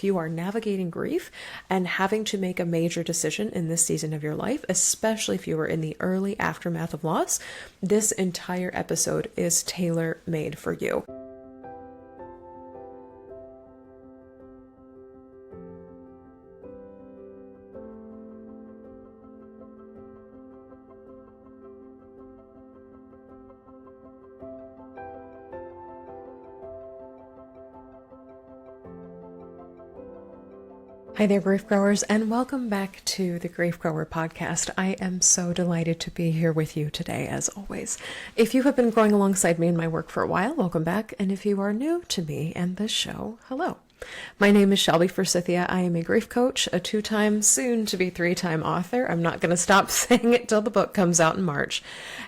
If you are navigating grief and having to make a major decision in this season of your life, especially if you are in the early aftermath of loss, this entire episode is tailor-made for you. Hi there, Grief Growers, and welcome back to the Grief Grower podcast. I am so delighted to be here with you today, as always. If you have been growing alongside me in my work for a while, welcome back. And if you are new to me and this show, hello. My name is Shelby Forsythia. I am a grief coach, a 2-time, soon to be 3-time author. I'm not going to stop saying it till the book comes out in March.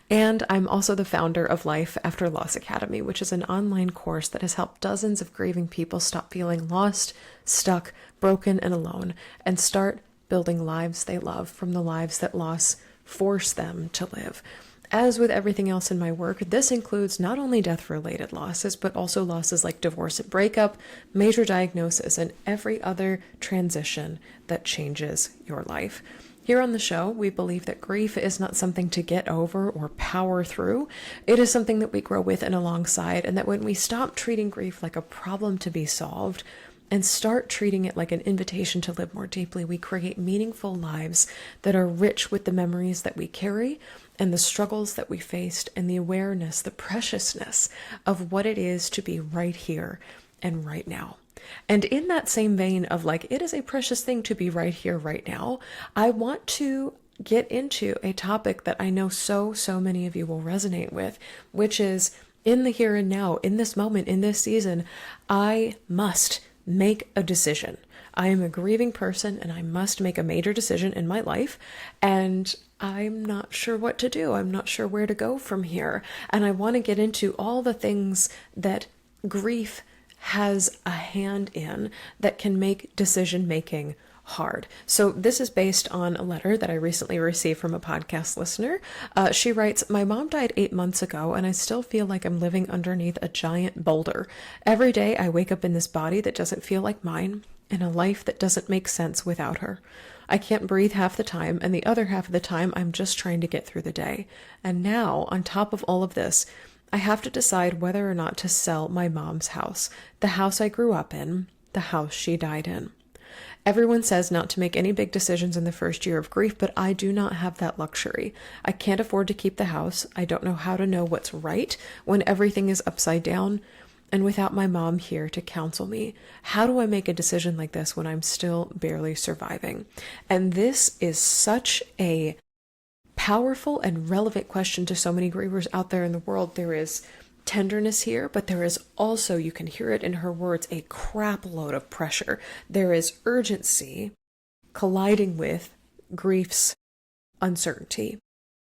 And I'm also the founder of Life After Loss Academy, which is an online course that has helped dozens of grieving people stop feeling lost, stuck, broken, and alone, and start building lives they love from the lives that loss forced them to live. As with everything else in my work, this includes not only death-related losses, but also losses like divorce and breakup, major diagnosis, and every other transition that changes your life. Here on the show, we believe that grief is not something to get over or power through. It is something that we grow with and alongside, and that when we stop treating grief like a problem to be solved, and start treating it like an invitation to live more deeply, we create meaningful lives that are rich with the memories that we carry and the struggles that we faced and the awareness, the preciousness of what it is to be right here and right now. And in that same vein of like, it is a precious thing to be right here, right now, I want to get into a topic that I know so many of you will resonate with, which is in the here and now, in this moment, in this season, I must make a decision. I am a grieving person and I must make a major decision in my life, and I'm not sure what to do. I'm not sure where to go from here. And I want to get into all the things that grief has a hand in that can make decision making hard. So this is based on a letter that I recently received from a podcast listener. She writes, "My mom died 8 months ago, and I still feel like I'm living underneath a giant boulder. Every day I wake up in this body that doesn't feel like mine, in a life that doesn't make sense without her. I can't breathe half the time, and the other half of the time I'm just trying to get through the day. And now, on top of all of this, I have to decide whether or not to sell my mom's house, the house I grew up in, the house she died in. Everyone says not to make any big decisions in the first year of grief, but I do not have that luxury. I can't afford to keep the house. I don't know how to know what's right when everything is upside down. And without my mom here to counsel me, how do I make a decision like this when I'm still barely surviving?" And this is such a powerful and relevant question to so many grievers out there in the world. There is tenderness here, but there is also, you can hear it in her words, a crap load of pressure. There is urgency colliding with grief's uncertainty.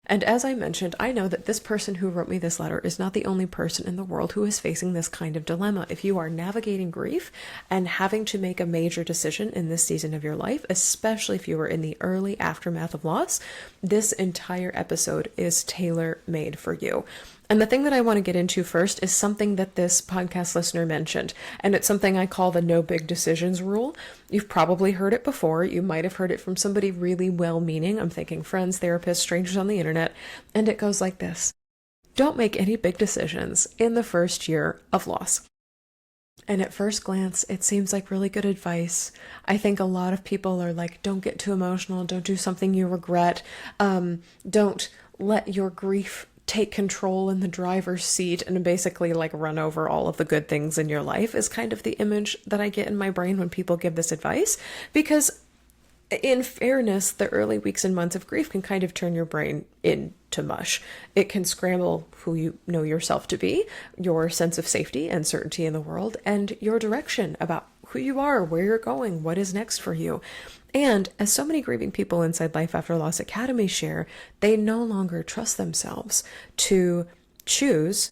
And as I mentioned, I know that this person who wrote me this letter is not the only person in the world who is facing this kind of dilemma. If you are navigating grief and having to make a major decision in this season of your life, especially if you are in the early aftermath of loss, this entire episode is tailor-made for you. And the thing that I want to get into first is something that this podcast listener mentioned, and it's something I call the no big decisions rule. You've probably heard it before. You might have heard it from somebody really well-meaning. I'm thinking friends, therapists, strangers on the internet, and it goes like this. Don't make any big decisions in the first year of loss. And at first glance, it seems like really good advice. I think a lot of people are like, don't get too emotional, don't do something you regret, don't let your grief take control in the driver's seat and basically like run over all of the good things in your life is kind of the image that I get in my brain when people give this advice. Because in fairness, the early weeks and months of grief can kind of turn your brain into mush. It can scramble who you know yourself to be, your sense of safety and certainty in the world, and your direction about who you are, where you're going, what is next for you. And as so many grieving people inside Life After Loss Academy share, they no longer trust themselves to choose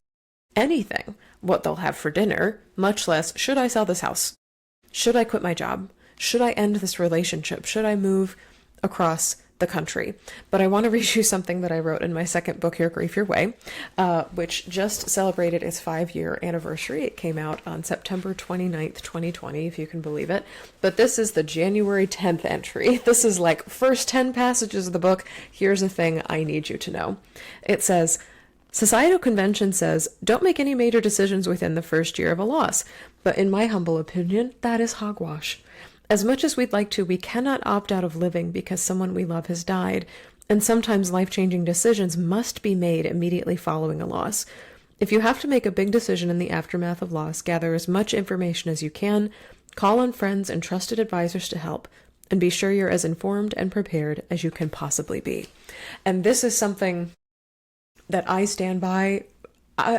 anything, what they'll have for dinner, much less, should I sell this house? Should I quit my job? Should I end this relationship? Should I move across the country. But I want to read you something that I wrote in my second book here, Grief Your Way, which just celebrated its 5-year anniversary. It came out on September 29th, 2020, if you can believe it. But this is the January 10th entry. This is like first 10 passages of the book. Here's a thing I need you to know. It says, societal convention says, don't make any major decisions within the first year of a loss. But in my humble opinion, that is hogwash. As much as we'd like to, we cannot opt out of living because someone we love has died, and sometimes life-changing decisions must be made immediately following a loss. If you have to make a big decision in the aftermath of loss, gather as much information as you can, call on friends and trusted advisors to help, and be sure you're as informed and prepared as you can possibly be. And this is something that I stand by.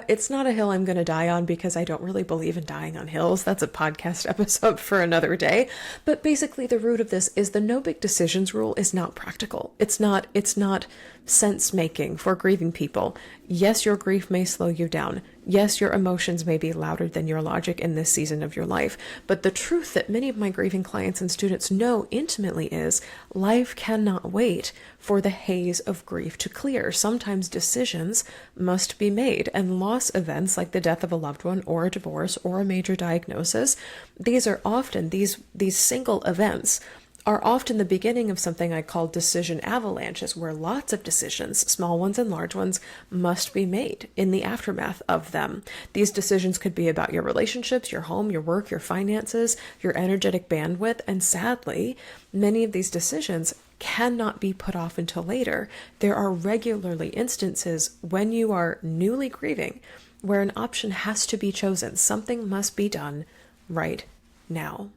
It's not a hill I'm going to die on because I don't really believe in dying on hills. That's a podcast episode for another day. But basically the root of this is the no big decisions rule is not practical. It's not sense making for grieving people. Yes, your grief may slow you down. Yes, your emotions may be louder than your logic in this season of your life. But the truth that many of my grieving clients and students know intimately is life cannot wait for the haze of grief to clear. Sometimes decisions must be made, and loss events like the death of a loved one or a divorce or a major diagnosis, these are often, these single events are often the beginning of something I call decision avalanches, where lots of decisions, small ones and large ones, must be made in the aftermath of them. These decisions could be about your relationships, your home, your work, your finances, your energetic bandwidth, and sadly, many of these decisions cannot be put off until later. There are regularly instances when you are newly grieving where an option has to be chosen. Something must be done right now.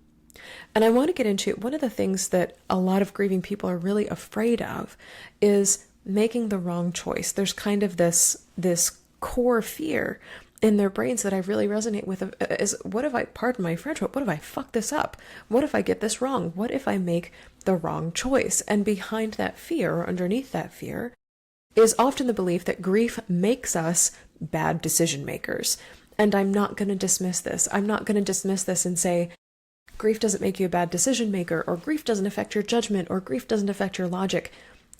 And I want to get into one of the things that a lot of grieving people are really afraid of is making the wrong choice. There's kind of this core fear in their brains that I really resonate with is, what if I, pardon my French, but what if I fuck this up? What if I get this wrong? What if I make the wrong choice? And behind that fear, or underneath that fear, is often the belief that grief makes us bad decision makers. And I'm not going to dismiss this. I'm not going to dismiss this and say, grief doesn't make you a bad decision maker, or grief doesn't affect your judgment, or grief doesn't affect your logic.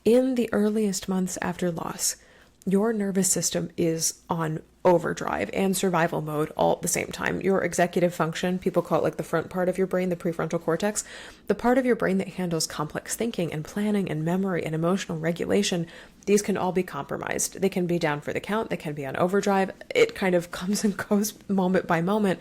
In the earliest months after loss, your nervous system is on overdrive and survival mode all at the same time. Your executive function, people call it like the front part of your brain, the prefrontal cortex, the part of your brain that handles complex thinking and planning and memory and emotional regulation, these can all be compromised. They can be down for the count. They can be on overdrive. It kind of comes and goes moment by moment.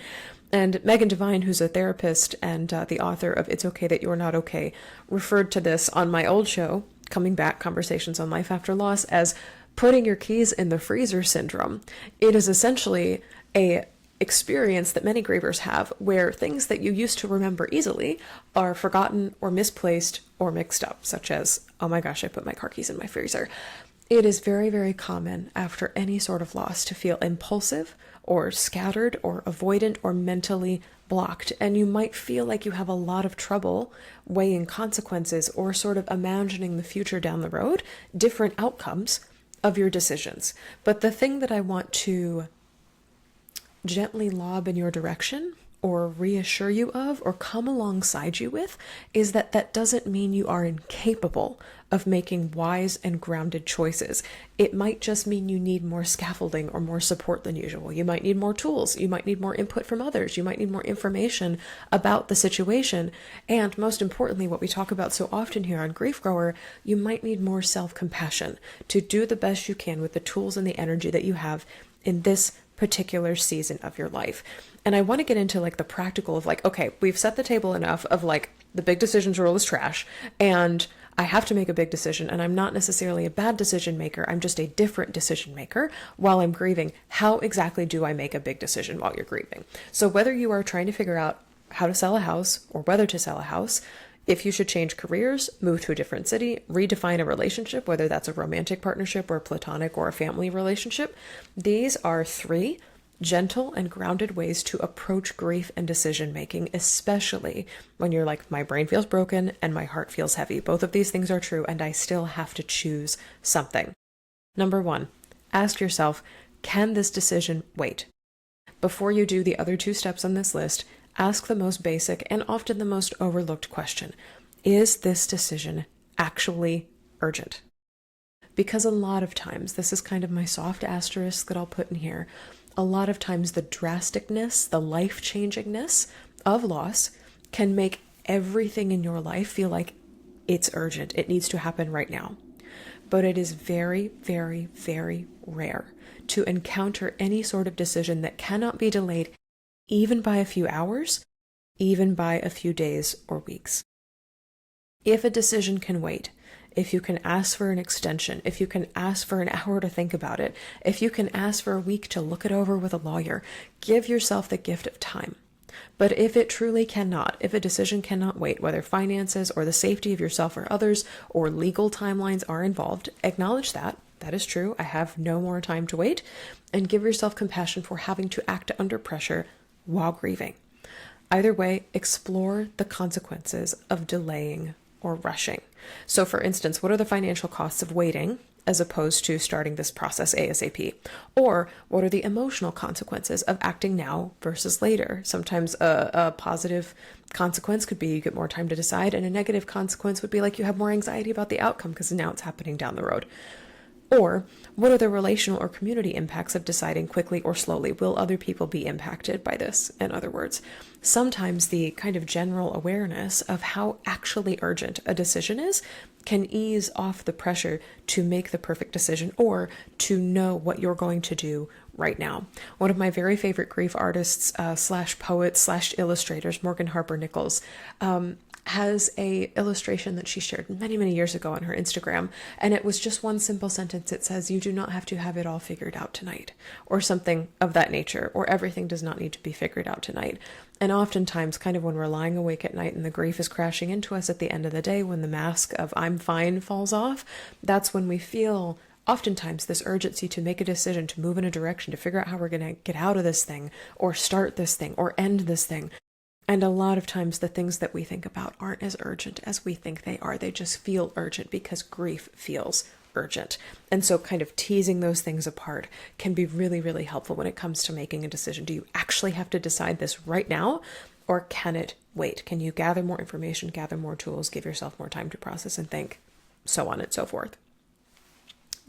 And Megan Devine, who's a therapist and the author of It's Okay That You're Not Okay, referred to this on my old show, Coming Back, Conversations on Life After Loss, as putting your keys in the freezer syndrome. It is essentially a experience that many grievers have where things that you used to remember easily are forgotten or misplaced or mixed up, such as, oh my gosh, I put my car keys in my freezer. It is very, very common after any sort of loss to feel impulsive or scattered or avoidant or mentally blocked. And you might feel like you have a lot of trouble weighing consequences or sort of imagining the future down the road, different outcomes of your decisions. But the thing that I want to gently lob in your direction or reassure you of or come alongside you with is that that doesn't mean you are incapable of making wise and grounded choices. It might just mean you need more scaffolding or more support than usual. You might need more tools. You might need more input from others. You might need more information about the situation. And most importantly, what we talk about so often here on Grief Grower, you might need more self-compassion to do the best you can with the tools and the energy that you have in this particular season of your life. And I want to get into like the practical of like, okay, we've set the table enough of like the big decisions rule is trash and I have to make a big decision and I'm not necessarily a bad decision maker. I'm just a different decision maker while I'm grieving. How exactly do I make a big decision while you're grieving? So whether you are trying to figure out how to sell a house or whether to sell a house, if you should change careers, move to a different city, redefine a relationship, whether that's a romantic partnership or platonic or a family relationship, these are 3 gentle and grounded ways to approach grief and decision making, especially when you're like, my brain feels broken and my heart feels heavy. Both of these things are true and I still have to choose something. Number 1, ask yourself, can this decision wait? Before you do the other 2 steps on this list, ask the most basic and often the most overlooked question. Is this decision actually urgent. Because a lot of times, this is kind of my soft asterisk that I'll put in here, a lot of times the drasticness, the life-changingness of loss can make everything in your life feel like it's urgent. It needs to happen right now. But it is very, very, very rare to encounter any sort of decision that cannot be delayed even by a few hours, even by a few days or weeks. If a decision can wait, if you can ask for an extension, if you can ask for an hour to think about it, if you can ask for a week to look it over with a lawyer, give yourself the gift of time. But if it truly cannot, if a decision cannot wait, whether finances or the safety of yourself or others or legal timelines are involved, acknowledge that. That is true. I have no more time to wait. And give yourself compassion for having to act under pressure while grieving. Either way, explore the consequences of delaying or rushing. So for instance, what are the financial costs of waiting as opposed to starting this process ASAP? Or what are the emotional consequences of acting now versus later? Sometimes a positive consequence could be you get more time to decide, and a negative consequence would be like you have more anxiety about the outcome because now it's happening down the road. Or what are the relational or community impacts of deciding quickly or slowly? Will other people be impacted by this? In other words, sometimes the kind of general awareness of how actually urgent a decision is can ease off the pressure to make the perfect decision or to know what you're going to do right now. One of my very favorite grief artists slash poets slash illustrators, Morgan Harper Nichols, has a illustration that she shared many, many years ago on her Instagram. And it was just one simple sentence. It says, "You do not have to have it all figured out tonight," or something of that nature, or everything does not need to be figured out tonight. And oftentimes, kind of when we're lying awake at night and the grief is crashing into us at the end of the day, when the mask of "I'm fine" falls off, that's when we feel oftentimes this urgency to make a decision, to move in a direction, to figure out how we're going to get out of this thing, or start this thing, or end this thing. And a lot of times the things that we think about aren't as urgent as we think they are. They just feel urgent because grief feels urgent. And so kind of teasing those things apart can be really, really helpful when it comes to making a decision. Do you actually have to decide this right now, or can it wait? Can you gather more information, gather more tools, give yourself more time to process and think, so on and so forth?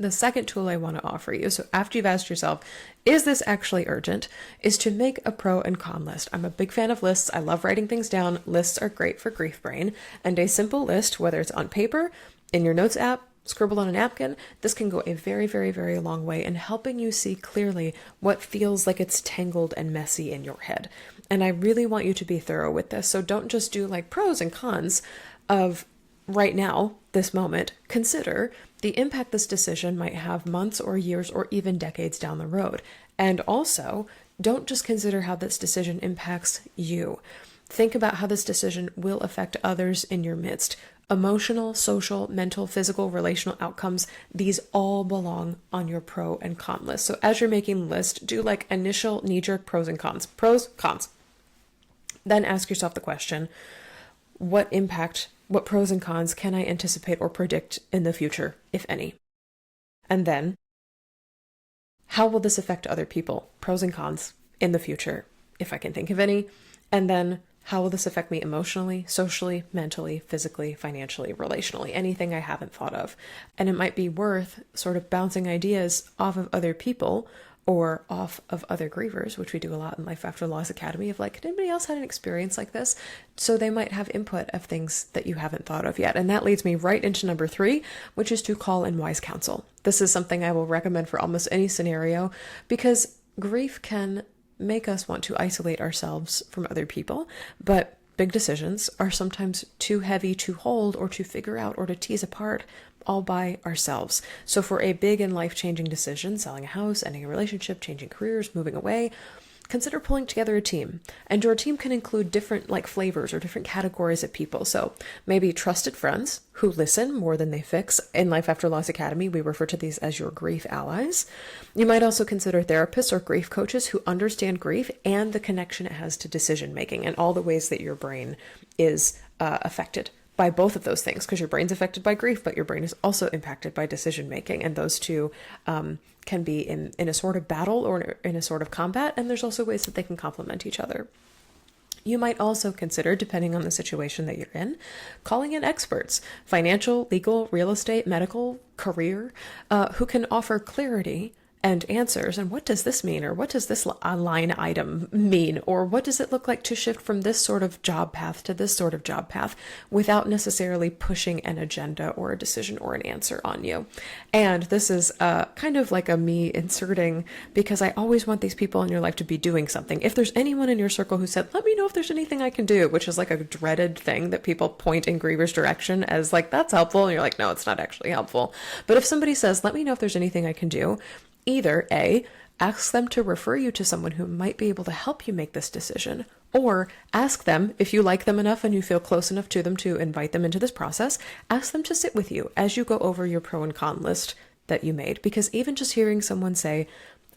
The second tool I want to offer you, so after you've asked yourself, is this actually urgent, is to make a pro and con list. I'm a big fan of lists. I love writing things down. Lists are great for grief brain. And a simple list, whether it's on paper, in your notes app, scribbled on a napkin, this can go a very, very, very long way in helping you see clearly what feels like it's tangled and messy in your head. And I really want you to be thorough with this. So don't just do like pros and cons of right now, this moment. Consider the impact this decision might have months or years or even decades down the road. And also, don't just consider how this decision impacts you. Think about how this decision will affect others in your midst. Emotional, social, mental, physical, relational outcomes, these all belong on your pro and con list. So as you're making the list, do like initial knee-jerk pros and cons. Pros, cons. Then ask yourself the question, what pros and cons can I anticipate or predict in the future, if any? And then, how will this affect other people? Pros and cons in the future, if I can think of any. And then, how will this affect me emotionally, socially, mentally, physically, financially, relationally? Anything I haven't thought of. And it might be worth sort of bouncing ideas off of other people or off of other grievers, which we do a lot in Life After Loss Academy, of like, did anybody else had an experience like this? So they might have input of things that you haven't thought of yet. And that leads me right into number 3, which is to call in wise counsel. This is something I will recommend for almost any scenario, because grief can make us want to isolate ourselves from other people, but big decisions are sometimes too heavy to hold or to figure out or to tease apart all by ourselves. So for a big and life-changing decision, selling a house, ending a relationship, changing careers, moving away, consider pulling together a team. And your team can include different like flavors or different categories of people. So maybe trusted friends who listen more than they fix. In Life After Loss Academy, we refer to these as your grief allies. You might also consider therapists or grief coaches who understand grief and the connection it has to decision making and all the ways that your brain is affected by both of those things, because your brain's affected by grief, but your brain is also impacted by decision making. And those two can be in a sort of battle or in a sort of combat. And there's also ways that they can complement each other. You might also consider, depending on the situation that you're in, calling in experts, financial, legal, real estate, medical, career, who can offer clarity and answers. And what does this mean? Or what does this line item mean? Or what does it look like to shift from this sort of job path to this sort of job path without necessarily pushing an agenda or a decision or an answer on you? And this is kind of like a me inserting, because I always want these people in your life to be doing something. If there's anyone in your circle who said, let me know if there's anything I can do, which is like a dreaded thing that people point in grievers' direction as like, that's helpful. And you're like, no, it's not actually helpful. But if somebody says, let me know if there's anything I can do, either A, ask them to refer you to someone who might be able to help you make this decision, or ask them, if you like them enough and you feel close enough to them to invite them into this process, ask them to sit with you as you go over your pro and con list that you made. Because even just hearing someone say,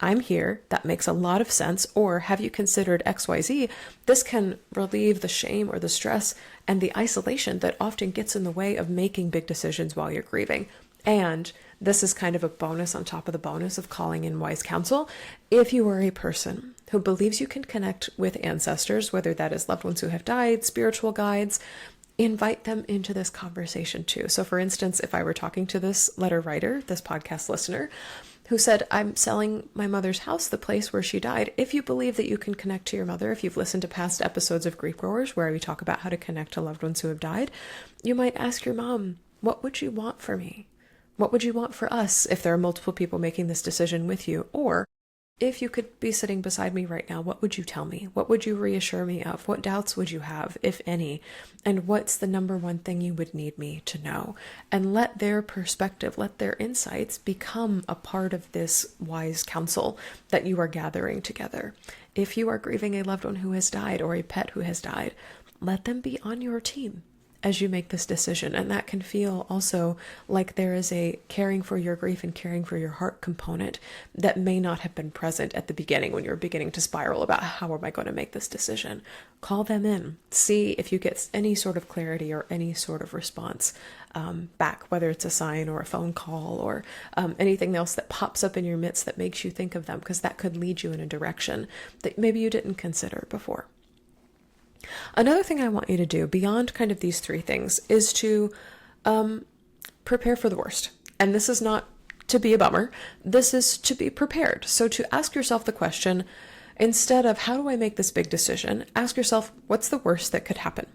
I'm here, that makes a lot of sense, or have you considered XYZ, this can relieve the shame or the stress and the isolation that often gets in the way of making big decisions while you're grieving. And this is kind of a bonus on top of the bonus of calling in wise counsel. If you are a person who believes you can connect with ancestors, whether that is loved ones who have died, spiritual guides, invite them into this conversation too. So for instance, if I were talking to this letter writer, this podcast listener, who said, I'm selling my mother's house, the place where she died. If you believe that you can connect to your mother, if you've listened to past episodes of Grief Growers where we talk about how to connect to loved ones who have died, you might ask your mom, what would you want for me? What would you want for us if there are multiple people making this decision with you? Or if you could be sitting beside me right now, what would you tell me? What would you reassure me of? What doubts would you have, if any? And what's the number one thing you would need me to know? And let their perspective, let their insights become a part of this wise counsel that you are gathering together. If you are grieving a loved one who has died or a pet who has died, let them be on your team as you make this decision. And that can feel also like there is a caring for your grief and caring for your heart component that may not have been present at the beginning when you're beginning to spiral about how am I going to make this decision. Call them in, see if you get any sort of clarity or any sort of response back, whether it's a sign or a phone call or anything else that pops up in your midst that makes you think of them, because that could lead you in a direction that maybe you didn't consider before. Another thing I want you to do beyond kind of these three things is to prepare for the worst. And this is not to be a bummer. This is to be prepared. So to ask yourself the question, instead of how do I make this big decision, ask yourself, what's the worst that could happen?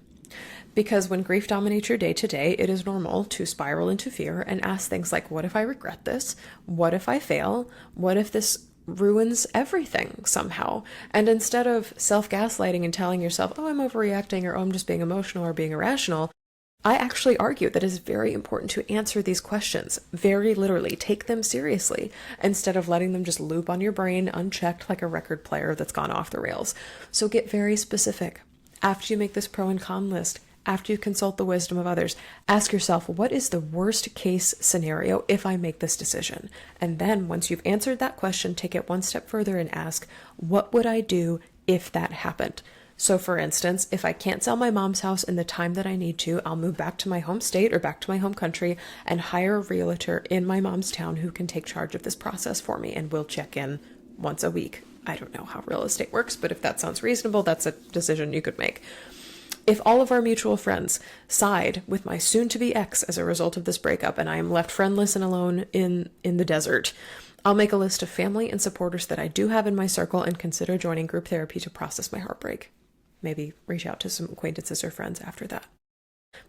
Because when grief dominates your day to day, it is normal to spiral into fear and ask things like, what if I regret this? What if I fail? What if this ruins everything somehow? And instead of self-gaslighting and telling yourself, oh, I'm overreacting, or oh, I'm just being emotional or being irrational, I actually argue that it is very important to answer these questions very literally. Take them seriously instead of letting them just loop on your brain unchecked like a record player that's gone off the rails. So get very specific. After you make this pro and con list, after you consult the wisdom of others, ask yourself, what is the worst case scenario if I make this decision? And then once you've answered that question, take it one step further and ask, what would I do if that happened? So for instance, if I can't sell my mom's house in the time that I need to, I'll move back to my home state or back to my home country and hire a realtor in my mom's town who can take charge of this process for me, and we'll check in once a week. I don't know how real estate works, but if that sounds reasonable, that's a decision you could make. If all of our mutual friends side with my soon-to-be ex as a result of this breakup and I am left friendless and alone in the desert, I'll make a list of family and supporters that I do have in my circle and consider joining group therapy to process my heartbreak. Maybe reach out to some acquaintances or friends after that.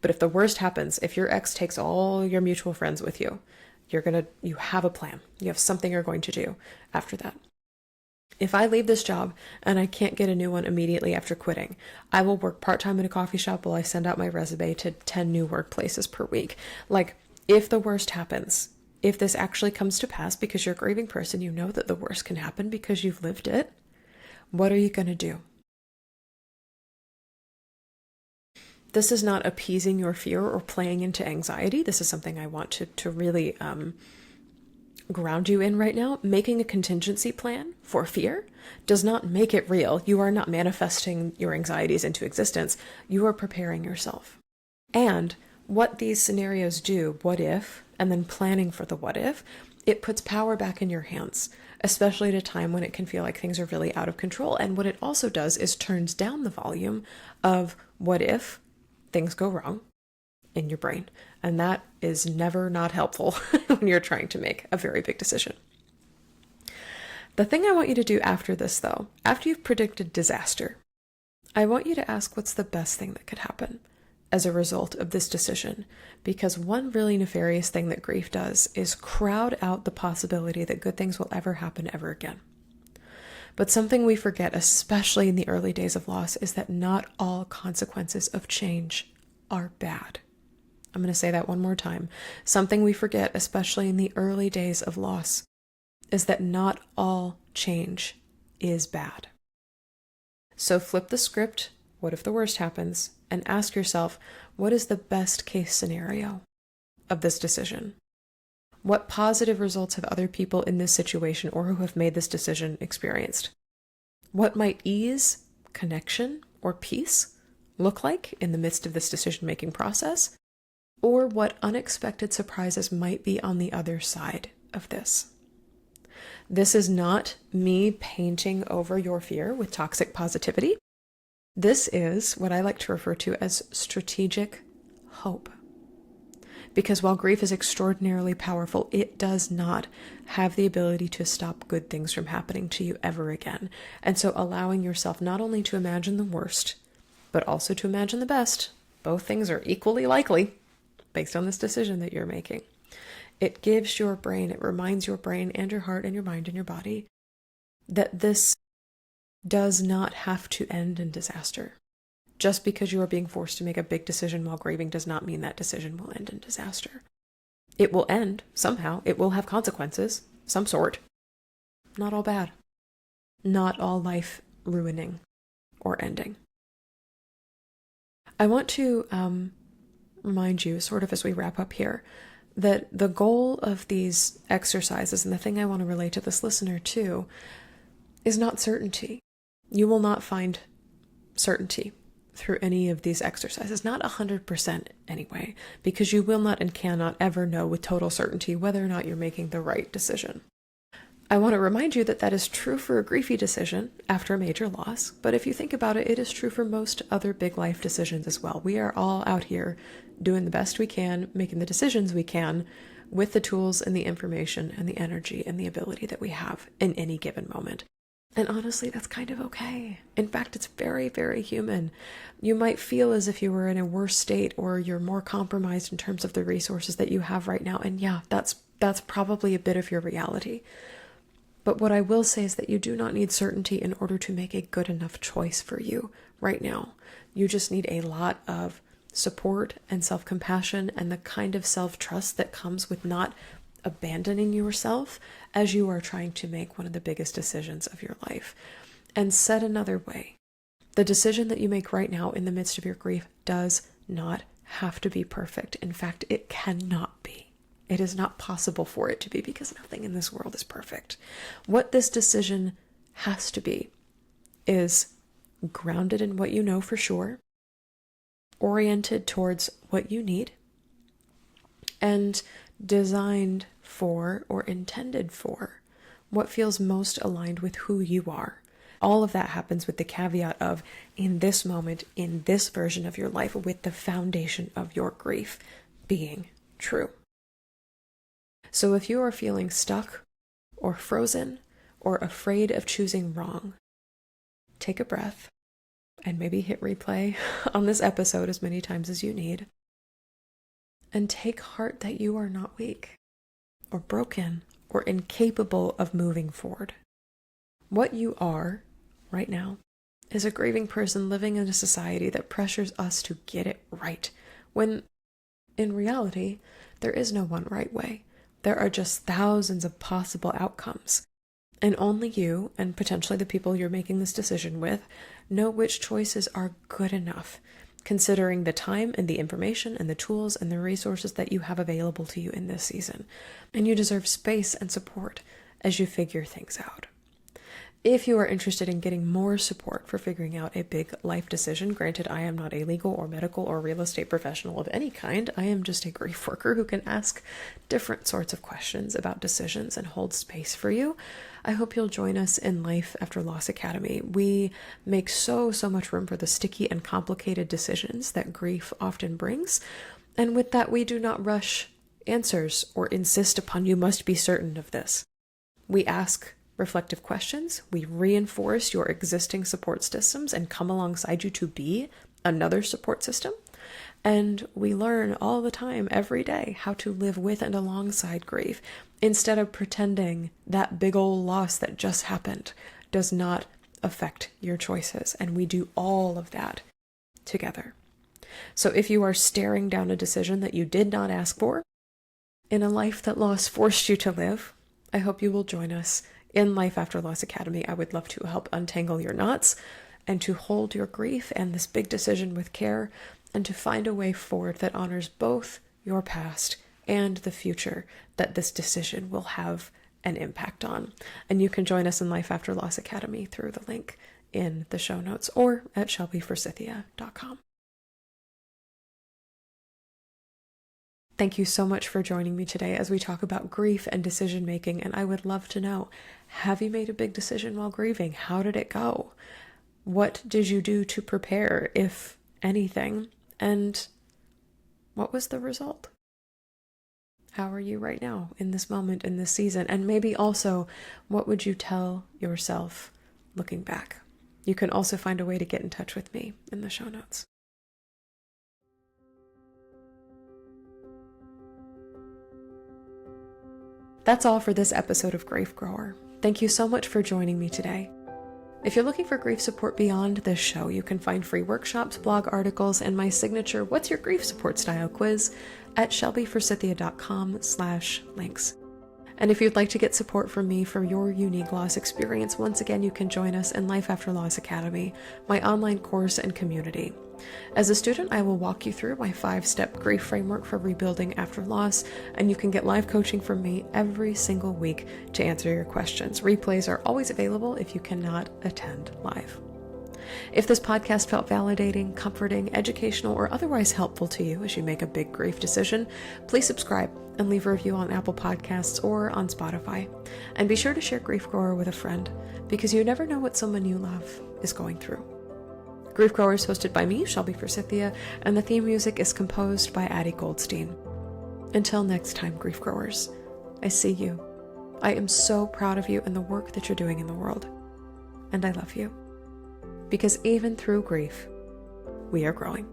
But if the worst happens, if your ex takes all your mutual friends with you, you have a plan. You have something you're going to do after that. If I leave this job and I can't get a new one immediately after quitting, I will work part-time in a coffee shop while I send out my resume to 10 new workplaces per week. Like, if the worst happens, if this actually comes to pass, because you're a grieving person, you know that the worst can happen because you've lived it, what are you going to do? This is not appeasing your fear or playing into anxiety. This is something I want to really ground you in right now. Making a contingency plan for fear does not make it real. You are not manifesting your anxieties into existence. You are preparing yourself. And what these scenarios do, what if, and then planning for the what if, it puts power back in your hands. especially at a time when it can feel like things are really out of control. And what it also does is turns down the volume of what if things go wrong in your brain. And that is never not helpful when you're trying to make a very big decision. The thing I want you to do after this, though, after you've predicted disaster, I want you to ask what's the best thing that could happen as a result of this decision. Because one really nefarious thing that grief does is crowd out the possibility that good things will ever happen ever again. But something we forget, especially in the early days of loss, is that not all consequences of change are bad. I'm going to say that one more time. Something we forget, especially in the early days of loss, is that not all change is bad. So flip the script, what if the worst happens, and ask yourself, what is the best case scenario of this decision? What positive results have other people in this situation or who have made this decision experienced? What might ease, connection, or peace look like in the midst of this decision-making process? Or what unexpected surprises might be on the other side of this? This is not me painting over your fear with toxic positivity. This is what I like to refer to as strategic hope. Because while grief is extraordinarily powerful, it does not have the ability to stop good things from happening to you ever again. And so allowing yourself not only to imagine the worst, but also to imagine the best, both things are equally likely based on this decision that you're making. It gives your brain, it reminds your brain and your heart and your mind and your body that this does not have to end in disaster. Just because you are being forced to make a big decision while grieving does not mean that decision will end in disaster. It will end somehow. It will have consequences, some sort. Not all bad. Not all life ruining or ending. I want to remind you, sort of as we wrap up here, that the goal of these exercises, and the thing I want to relate to this listener too, is not certainty. You will not find certainty through any of these exercises, not 100% anyway, because you will not and cannot ever know with total certainty whether or not you're making the right decision. I want to remind you that that is true for a griefy decision after a major loss, but if you think about it, it is true for most other big life decisions as well. We are all out here doing the best we can, making the decisions we can with the tools and the information and the energy and the ability that we have in any given moment. And honestly, that's kind of okay. In fact, it's very, very human. You might feel as if you were in a worse state or you're more compromised in terms of the resources that you have right now. And yeah, that's probably a bit of your reality. But what I will say is that you do not need certainty in order to make a good enough choice for you right now. You just need a lot of support and self-compassion and the kind of self-trust that comes with not abandoning yourself as you are trying to make one of the biggest decisions of your life. And said another way, the decision that you make right now in the midst of your grief does not have to be perfect. In fact, it cannot be. It is not possible for it to be, because nothing in this world is perfect. What this decision has to be is grounded in what you know for sure, oriented towards what you need, and designed for or intended for what feels most aligned with who you are. All of that happens with the caveat of, in this moment, in this version of your life, with the foundation of your grief being true. So if you are feeling stuck or frozen or afraid of choosing wrong, take a breath and maybe hit replay on this episode as many times as you need. And take heart that you are not weak or broken or incapable of moving forward. What you are right now is a grieving person living in a society that pressures us to get it right, when in reality, there is no one right way. There are just thousands of possible outcomes. And only you, and potentially the people you're making this decision with, know which choices are good enough, considering the time and the information and the tools and the resources that you have available to you in this season. And you deserve space and support as you figure things out. If you are interested in getting more support for figuring out a big life decision, granted, I am not a legal or medical or real estate professional of any kind. I am just a grief worker who can ask different sorts of questions about decisions and hold space for you. I hope you'll join us in Life After Loss Academy. We make so much room for the sticky and complicated decisions that grief often brings. And with that, we do not rush answers or insist upon you must be certain of this. We ask reflective questions, we reinforce your existing support systems and come alongside you to be another support system. And we learn all the time, every day, how to live with and alongside grief instead of pretending that big old loss that just happened does not affect your choices. And we do all of that together. So if you are staring down a decision that you did not ask for in a life that loss forced you to live, I hope you will join us in Life After Loss Academy. I would love to help untangle your knots and to hold your grief and this big decision with care and to find a way forward that honors both your past and the future that this decision will have an impact on. And you can join us in Life After Loss Academy through the link in the show notes or at shelbyforsythia.com. Thank you so much for joining me today as we talk about grief and decision making. And I would love to know, have you made a big decision while grieving? How did it go? What did you do to prepare, if anything? And what was the result? How are you right now in this moment, in this season? And maybe also, what would you tell yourself looking back? You can also find a way to get in touch with me in the show notes. That's all for this episode of Grief Grower. Thank you so much for joining me today. If you're looking for grief support beyond this show, you can find free workshops, blog articles, and my signature What's Your Grief Support Style quiz at shelbyforsythia.com/links. And if you'd like to get support from me for your unique loss experience, once again, you can join us in Life After Loss Academy, my online course and community. As a student, I will walk you through my 5-step grief framework for rebuilding after loss, and you can get live coaching from me every single week to answer your questions. Replays are always available if you cannot attend live. If this podcast felt validating, comforting, educational, or otherwise helpful to you as you make a big grief decision, please subscribe and leave a review on Apple Podcasts or on Spotify. And be sure to share Grief Grower with a friend, because you never know what someone you love is going through. Grief Grower is hosted by me, Shelby Forsythia, and the theme music is composed by Addie Goldstein. Until next time, Grief Growers, I see you. I am so proud of you and the work that you're doing in the world. And I love you. Because even through grief, we are growing.